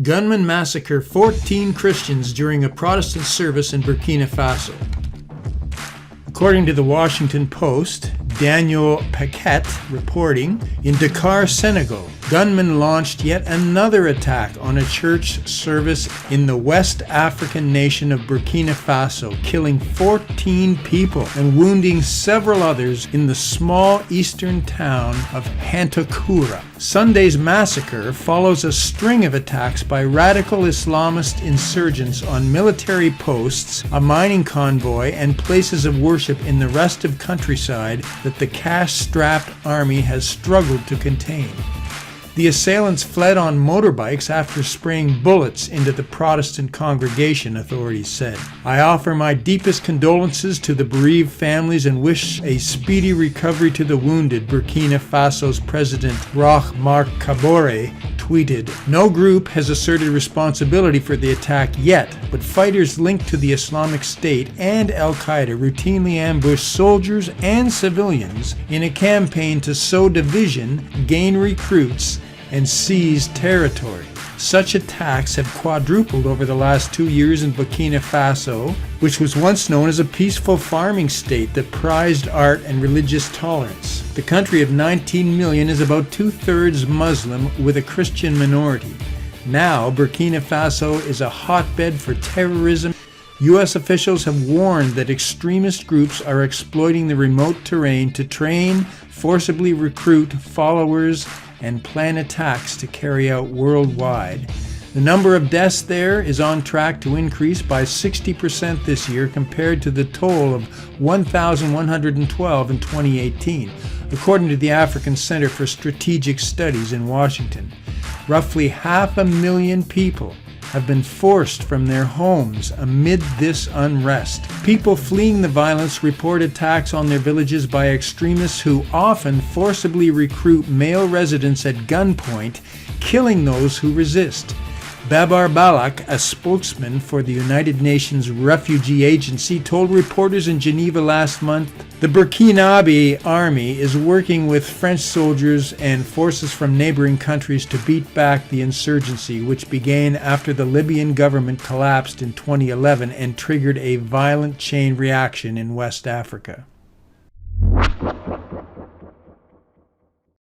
Gunmen massacre 14 Christians during a Protestant service in Burkina Faso. According to the Washington Post, Daniel Paquette reporting, in Dakar, Senegal, gunmen launched yet another attack on a church service in the West African nation of Burkina Faso, killing 14 people and wounding several others in the small eastern town of Hantoukoura. Sunday's massacre follows a string of attacks by radical Islamist insurgents on military posts, a mining convoy, and places of worship in the restive countryside that the cash-strapped army has struggled to contain. The assailants fled on motorbikes after spraying bullets into the Protestant congregation, authorities said. "I offer my deepest condolences to the bereaved families and wish a speedy recovery to the wounded," Burkina Faso's President Roch Marc Kaboré tweeted. No group has asserted responsibility for the attack yet, but fighters linked to the Islamic State and Al-Qaeda routinely ambush soldiers and civilians in a campaign to sow division, gain recruits, and seize territory. Such attacks have quadrupled over the last 2 years in Burkina Faso, which was once known as a peaceful farming state that prized art and religious tolerance. The country of 19 million is about 2/3 Muslim with a Christian minority. Now, Burkina Faso is a hotbed for terrorism. U.S. officials have warned that extremist groups are exploiting the remote terrain to train, forcibly recruit followers, and plan attacks to carry out worldwide. The number of deaths there is on track to increase by 60% this year compared to the toll of 1,112 in 2018, according to the African Center for Strategic Studies in Washington. Roughly 500,000 people have been forced from their homes amid this unrest. People fleeing the violence report attacks on their villages by extremists who often forcibly recruit male residents at gunpoint, killing those who resist. Babar Balak, a spokesman for the United Nations Refugee Agency, told reporters in Geneva last month the Burkinabe army is working with French soldiers and forces from neighboring countries to beat back the insurgency, which began after the Libyan government collapsed in 2011 and triggered a violent chain reaction in West Africa.